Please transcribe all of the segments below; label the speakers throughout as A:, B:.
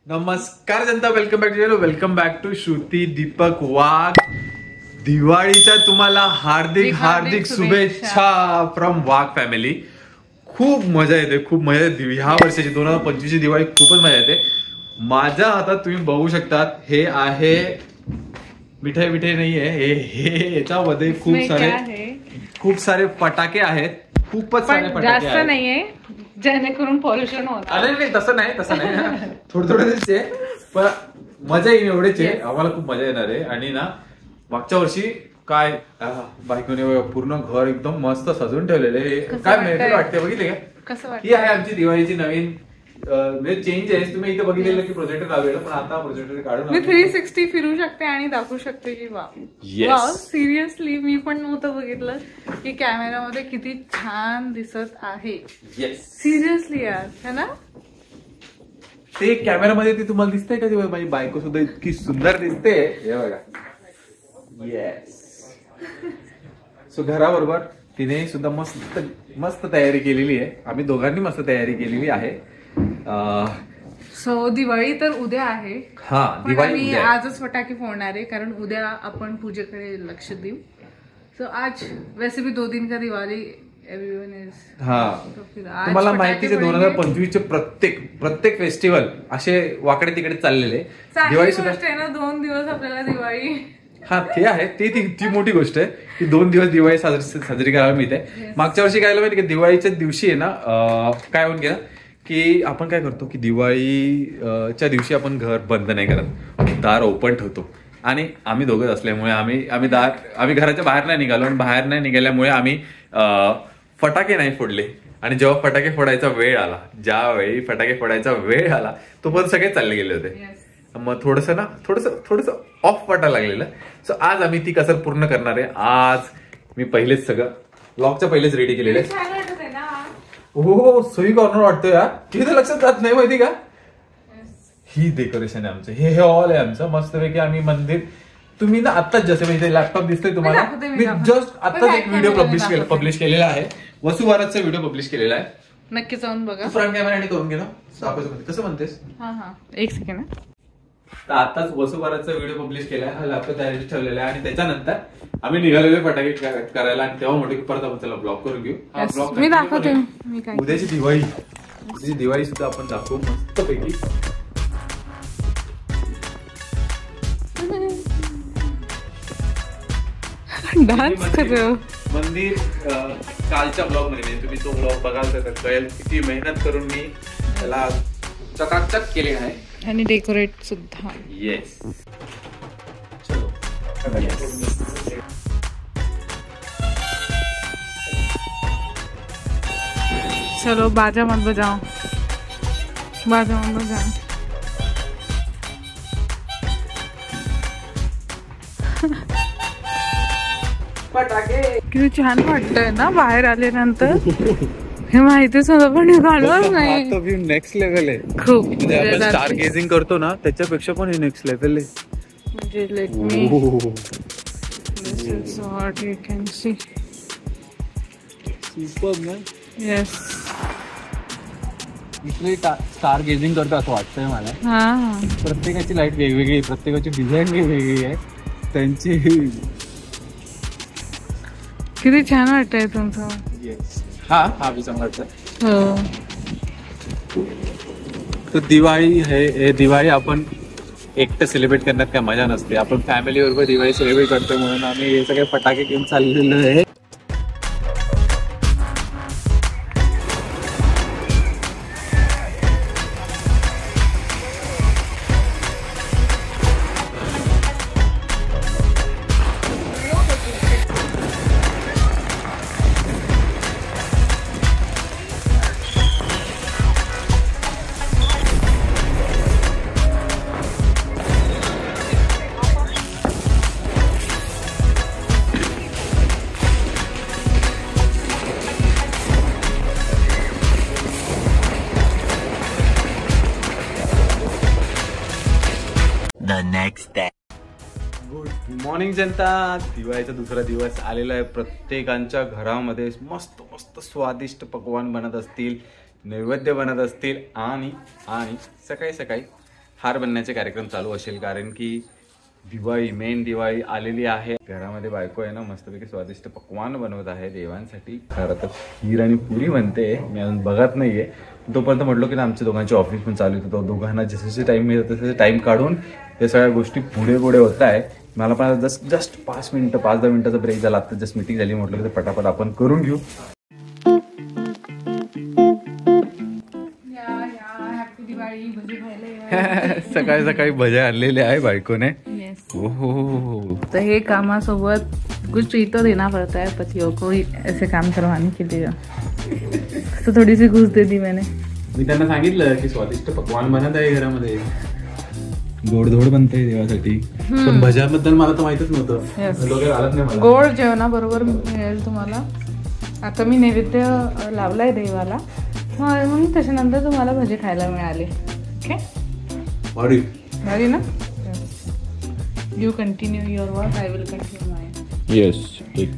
A: नमस्कार जनता, welcome back to Shruti Deepak Wagh. दिवाळीच्या तुम्हाला हार्दिक हार्दिक शुभेच्छा फ्रॉम वाघ फॅमिली. खूप मजा येते, खूप मजा येते. ह्या वर्षाची 2025 दिवाळी खूपच मजा येते. माझ्या हातात तुम्ही बघू शकतात, हे आहे मिठाई नाहीये, हे याच्यामध्ये खूप सारे फटाके आहेत. खूपच सारे फटाके
B: जास्त नाहीये, जेणेकरून पॉल्युशन होत.
A: अरे नाही, तसं नाही थोडे पण मजा येईल एवढेच आहे. आम्हाला खूप मजा येणार आहे. आणि ना मागच्या वर्षी काय बायकोने पूर्ण घर एकदम मस्त सजवून ठेवलेले. काय वाटते बघितले का?
B: कसं वाटतं?
A: ही आहे आमची दिवाळीची नवीन चेंज आहे. तुम्ही इथे बघितलेलं की प्रोजेक्टर लावलेलं, पण आता प्रोजेक्टर काढून
B: मी 360 फिरू शकते आणि दाखवू शकते की वाव, सिरियसली मी पण नव्हतं बघितलं की कॅमेरामध्ये किती छान दिसत आहे. सिरियसली यार, है ना?
A: ते कॅमेरामध्ये ते तुम्हाला दिसतंय का? तेव्हा माझी बायको सुद्धा इतकी सुंदर दिसते, हे बघा. येस. सो घराबरोबर तिने सुद्धा मस्त तयारी केलेली आहे. आम्ही दोघांनी मस्त तयारी केलेली आहे.
B: सो दिवाळी तर उद्या आहे.
A: दिवाळी
B: आजच फटाके फोडणार आहे, कारण उद्या आपण पूजेकडे लक्ष देऊ. सो आज वैसे भी 2 दिन का दिवाळी एवरीवन इज.
A: तुम्हाला माहितीच आहे 2025 चे प्रत्येक फेस्टिवल असे वाकडे तिकडे चाललेले. दिवाळी सुद्धा
B: 2 दिवस आपल्याला दिवाळी.
A: ते आहे, ती मोठी गोष्ट आहे की 2 दिवस दिवाळी साजरी करायला मिळते. मागच्या वर्षी काय माहिती की दिवाळीच्या दिवशी आहे ना, काय होऊन गेलं की आपण काय करतो की दिवाळीच्या दिवशी आपण घर बंद नाही करत, दार ओपन ठेवतो. आणि आम्ही दोघंच असल्यामुळे आम्ही घराच्या बाहेर नाही निघालो, आणि बाहेर नाही निघाल्यामुळे आम्ही फटाके नाही फोडले. आणि जेव्हा फटाके फोडायचा वेळ आला, ज्यावेळी फटाके फोडायचा वेळ आला, तो पण सगळे चालले गेले होते. मग थोडस ऑफ वाटायला लागलेलं. सो आज आम्ही ती कसर पूर्ण करणार आहे. आज मी पहिलेच सगळं ब्लॉगच्या पहिलेच रेडी केलेलं आहे. हो, सोयी कॉर्नर वाटतोय यार, तिथे लक्षात जात नाही माहिती का? ही डेकोरेशन आहे आमचं, हे हॉल आहे आमचं मस्तपैकी. आम्ही मंदिर, तुम्ही ना आत्ताच जसे म्हणजे लॅपटॉप दिसतोय तुम्हाला, मी जस्ट आत्ताच एक व्हिडिओ पब्लिश केलेला आहे. वसुबारसचा व्हिडिओ पब्लिश केलेला आहे.
B: नक्की जाऊन बघा.
A: फ्रंट कॅमेरा करून घे ना, कसं म्हणतेस?
B: एक सेकंड.
A: तर आताच वसुबारसचा व्हिडिओ पब्लिश केलाय, हा लॅपटॉप तयारी ठेवलेला आहे. आणि त्याच्यानंतर आम्ही निघालेले फटाके करायला, आणि तेव्हा मोठे परत आपण त्याला ब्लॉक करून घेऊ. हा ब्लॉक
B: मी दाखवते.
A: उद्याची दिवाळी सुद्धा आपण दाखवू मस्तपैकी.
B: डान्स कर.
A: मंदिर कालच्या ब्लॉग मध्ये तुम्ही तो ब्लॉग बघाल तर कळेल किती मेहनत करून मी त्याला चकाचक केले आहे.
B: आणि डेकोरेट सुद्धा.
A: येस.
B: चलो बाजा मत बजाओ. किती छान वाटतंय ना बाहेर आल्यानंतर. हे माहितीच होतं पण घालवत नाही.
A: नेक्स्ट लेवल आहे
B: खूप.
A: म्हणजे आपण स्टार गेजिंग करतो ना, त्याच्यापेक्षा पण हे नेक्स्ट लेवल आहे.
B: म्हणजे let me this is what you can see.
A: Super ना.
B: येस.
A: इकडे स्टार गेजिंग करतो असं वाटतंय मला. प्रत्येकाची लाईट वेगवेगळी आहे, प्रत्येकाची डिझाईन वेगवेगळी आहे त्यांची.
B: किती छान वाटतंय तुमचं.
A: हा मी चांगला वाटतं. तर दिवाळी आपण एकटं सेलिब्रेट करण्यात काय मजा नसते. आपण फॅमिली बरोबर दिवाळी सेलिब्रेट करतो, म्हणून आम्ही हे सगळे फटाके घेऊन चाललेलो आहे. गुड मॉर्निंग जनता. दिवाळीचा दुसरा दिवस आलेला आहे. प्रत्येकांच्या घरामध्ये मस्त स्वादिष्ट पकवान बनत असतील, नैवेद्य बनत असतील, आणि सकाळी हार बनण्याचे कार्यक्रम चालू असेल, कारण की दिवाळी, मेन दिवाळी आलेली आहे. घरामध्ये बायको आहे ना मस्तपैकी स्वादिष्ट पक्वान बनवत आहे देवांसाठी. खरं तर खीर आणि पुरी बनते, मी अजून बघत नाहीये. तोपर्यंत म्हटलो की ना आमच्या दोघांची ऑफिस पण चालू होतं, दोघांना जसे टाइम मिळत तसे टाइम काढून या सगळ्या गोष्टी पुढे होत आहे. मला पण जस्ट 5-10 मिनिटाचा ब्रेक झाला, आता जस्ट मीटिंग झाली, म्हटलं की पटापट आपण करून घेऊ. सकाळी सकाळी भज्या आणलेले आहे बायकोने. ओहो,
B: तो हे कामासोबत कुछ चीज तो देना पड़ता है पतियों को ऐसे काम करवाने के लिए, तो थोड़ी सी घूस दे दी मैंने.
A: मी त्यांना सांगितलं की स्वादिष्ट पकवान बनत आहे घरामध्ये, गोडधोड बनते देवासाठी. पण भज्याबद्दल मला तर माहितच नव्हतं.
B: गोड जेवणाबरोबर मिळेल तुम्हाला. आता मी नैवेद्य लावलाय देवाला, म्हणून त्याच्यानंतर तुम्हाला भजे खायला मिळाले. ओके, भारी ना. You continue your work, I will continue my.
A: Yes, एक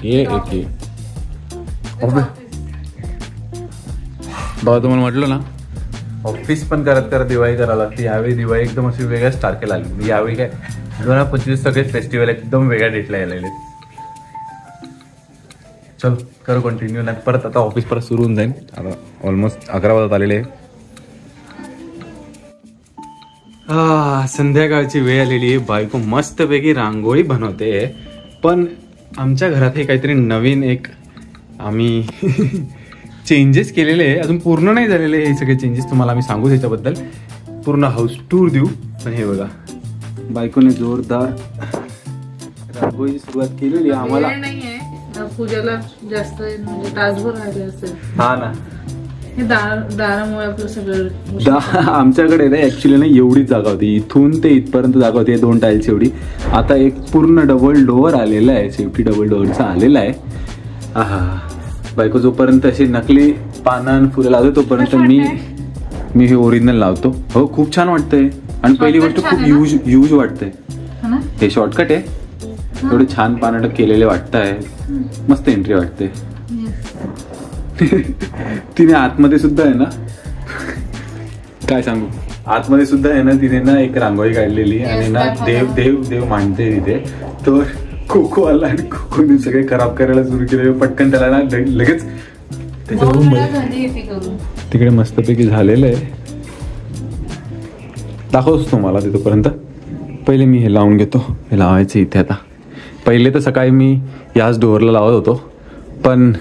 A: बाबा तुम्हाला म्हटलं ना, ऑफिस पण करत दिवाळी करायला लागते. यावेळी दिवाळी एकदम अशी वेगळ्याच तारखेला आली. यावेळी काय 2025 सगळे फेस्टिवल एकदम वेगळ्या डेटला यायला. चल करू कंटिन्यू, नाही परत आता ऑफिस परत सुरू होऊन जाईल. आता ऑलमोस्ट 11 वाजत आलेले. संध्याकाळची वेळ आलेली आहे. बायको मस्तपैकी रांगोळी बनवते. पण आमच्या घरात हे काहीतरी नवीन एक आम्ही चेंजेस केलेले आहे. अजून पूर्ण नाही झालेले हे सगळे चेंजेस, तुम्हाला आम्ही सांगू त्याच्याबद्दल. पूर्ण हाऊस टूर देऊ. पण हे बघा, बायकोने जोरदार रांगोळीची सुरुवात केलेली आहे. आम्हाला
B: पूजेला जास्त म्हणजे तासभर राहिले असेल.
A: हा ना,
B: हे दारामुळे आपलं सगळं.
A: आमच्याकडे ना ऍक्च्युली ना एवढीच जागा होती, इथून ते इथपर्यंत जागा होती 2 टाईल्स एवढी. आता एक पूर्ण डबल डोअर आलेला आहे, सेफ्टी डबल डोअरचा आलेला आहे. बायको जोपर्यंत अशी नकली पानं फुलं लावतो तोपर्यंत मी हे ओरिजिनल लावतो. हो, खूप छान वाटतंय. आणि पहिली गोष्ट खूप यूज वाटतंय. हे शॉर्टकट आहे, एवढे छान पानं केलेले वाटतंय, मस्त एंट्री वाटते. तिने आतमध्ये सुद्धा आहे ना, काय सांगू, आतमध्ये सुद्धा आहे ना तिने ना एक रांगोळी काढलेली आणि ना देव मांडते तिथे. तर कोको आला आणि कोकोने सगळे खराब करायला सुरू केले. पटकन त्याला ना लगेच तिकडे मस्तपैकी झालेलं आहे. दाखवतो तुम्हाला तिथपर्यंत. पहिले मी हे लावून घेतो. हे लावायचं इथे. आता पहिले तर सकाळी मी याच डोअरला लावत होतो, पण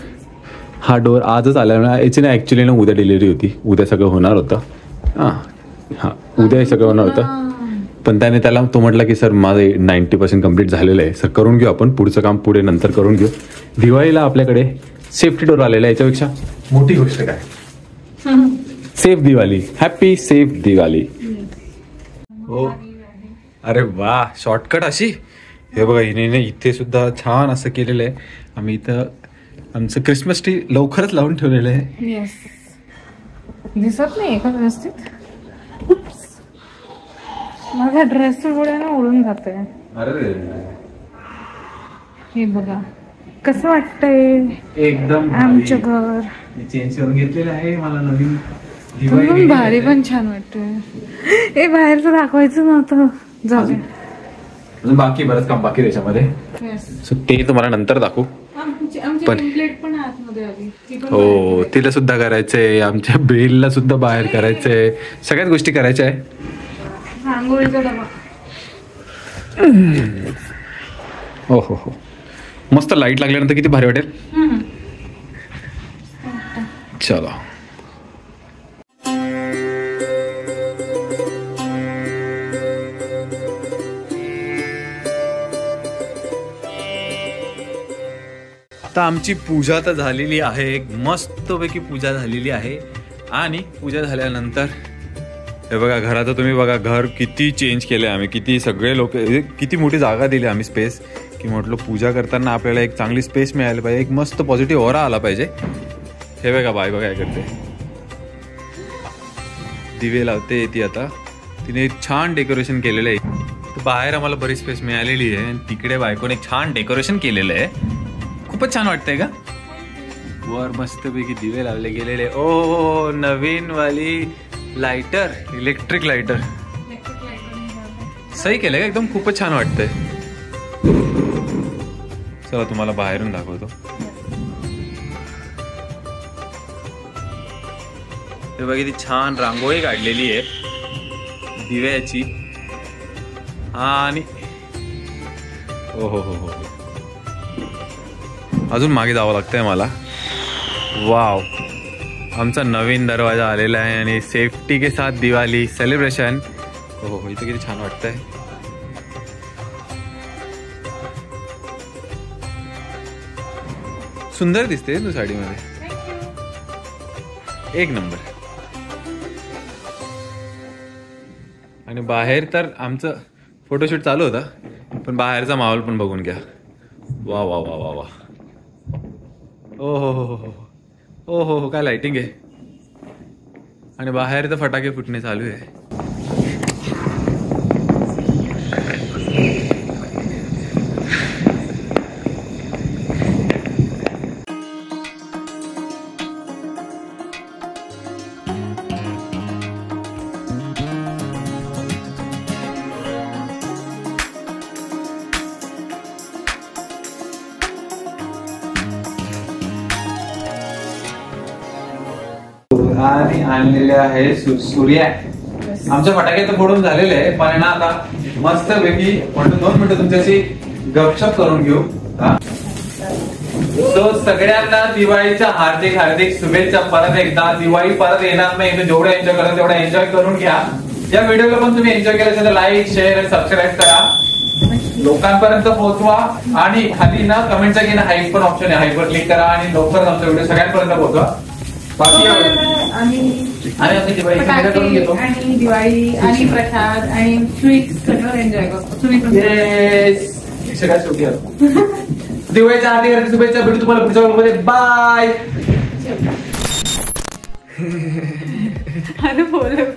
A: हा डोअर आजच आल्यामुळे याची ना ॲक्च्युली ना उद्या डिलिव्हरी होती. उद्या सगळं होणार होतं. हां, उद्या सगळं होणार होतं. पण त्याला तो म्हटला की सर माझं 90% कम्प्लीट झालेलं आहे, सर करून घेऊ आपण, पुढचं काम पुढे नंतर करून घेऊ. दिवाळीला आपल्याकडे सेफ्टी डोअर आलेला आहे, याच्यापेक्षा मोठी गोष्ट काय. Safe Diwali, happy safe Diwali. हो, अरे वा, शॉर्टकट अशी. हे बघा, हिने इथे सुद्धा छान असं केलेलं आहे. आम्ही इथं आमचं क्रिसमस ट्री लवकरच लावून ठेवलेलं आहे.
B: दिसत नाही का व्यवस्थित. माझा ड्रेस पुढे ना उडून जाते.
A: अरे
B: हे बघा कसं वाटतंय
A: एकदम
B: आमचं घर.
A: चेंज करून घेतलेलं आहे. मला नवीन
B: दिवाळी भारी पण छान वाटतंय. हे बाहेरचं दाखवायचं नव्हतं. जाऊ,
A: बाकी बरंच काम बाकी त्याच्यामध्ये. ते तुम्हाला नंतर दाखवू.
B: पण
A: हो, तिला सुद्धा करायचंय, आमच्या बेलला सुद्धा बाहेर करायचंय, सगळ्याच गोष्टी करायच्या आहे. हो हो हो, मस्त लाईट लागल्यानंतर किती भारी वाटेल. चलो, आता आमची पूजा तर झालेली आहे. मस्तपैकी पूजा झालेली आहे. आणि पूजा झाल्यानंतर हे बघा, घराचं तुम्ही बघा, घर किती चेंज केलं आहे आम्ही. किती सगळे लोक, किती मोठी जागा दिली आम्ही, स्पेस, की म्हटलं पूजा करताना आपल्याला एक चांगली स्पेस मिळायला पाहिजे, एक मस्त पॉझिटिव्ह ऑरा आला पाहिजे. हे बघा बाय बघा काय करते, दिवे लावते ती. आता तिने छान डेकोरेशन केलेलं आहे. बाहेर आम्हाला बरीच स्पेस मिळालेली आहे. तिकडे बायकोने छान डेकोरेशन केलेलं आहे. खूपच छान वाटतंय का. वर मस्तपैकी दिवे लावले गेलेले. ओ नवीन वाली लाइटर, इलेक्ट्रिक लाइटर. सही केलंय का एकदम, खूपच छान वाटतंय. चला तुम्हाला बाहेरून दाखवतो. हे बघा किती छान रांगोळी काढलेली आहे दिव्याची. आणि हो हो हो हो अजून मागे जावं लागतंय मला. वाव, आमचा नवीन दरवाजा आलेला आहे आणि सेफ्टी के साथ दिवाळी सेलिब्रेशन. हो हो, इथं किती छान वाटतंय. सुंदर दिसते तू साडीमध्ये, एक नंबर. आणि बाहेर तर आमचं फोटोशूट चालू होता, पण बाहेरचा माहोल पण बघून घ्या. वा वा वा वा वा. ओ हो हो हो हो ओ हो हो, काय लाइटिंग आहे. आणि बाहेर तर फटाके फुटणे चालू आहे. आणि आणलेले आहे सूर्या. आमच्या फटाके तर फोडून झालेले आहे, पण ना आता मस्त पैकी म्हणतो 2 मिनिटं तुमच्याशी गपशप करून घेऊ. तो सगळ्यांना दिवाळीच्या हार्दिक हार्दिक शुभेच्छा. परत एकदा दिवाळी परत येणार नाही, तर जेवढं एन्जॉय करा तेवढा एन्जॉय करून घ्या. या व्हिडिओला पण तुम्ही एन्जॉय केलं असेल तर लाईक, शेअर आणि सबस्क्राईब करा, लोकांपर्यंत पोहोचवा. आणि खाली ना कमेंटच्या की ना हाईप पण ऑप्शन आहे, हाईपवर क्लिक करा आणि लवकर आमचा व्हिडिओ सगळ्यांपर्यंत पोहोचवा. बाकी
B: आणि दिवाळी आणि प्रसाद आणि स्वीट सगळं एन्जॉय करतो.
A: दिवाळीच्या हार्दिक शुभेच्छा. भेटू तुम्हाला पुढच्या व्हिडिओमध्ये. बाय.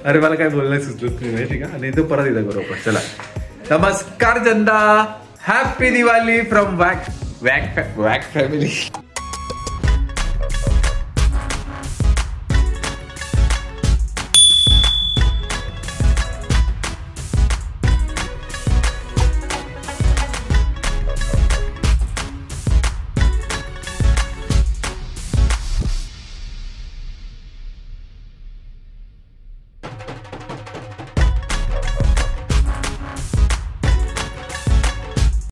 A: अरे मला काय बोलणं सुचत नाही माहिती का, आणि तो परत येतात बरोबर. चला, नमस्कार जनता, हॅपी दिवाळी फ्रॉम वॅक फॅमिली.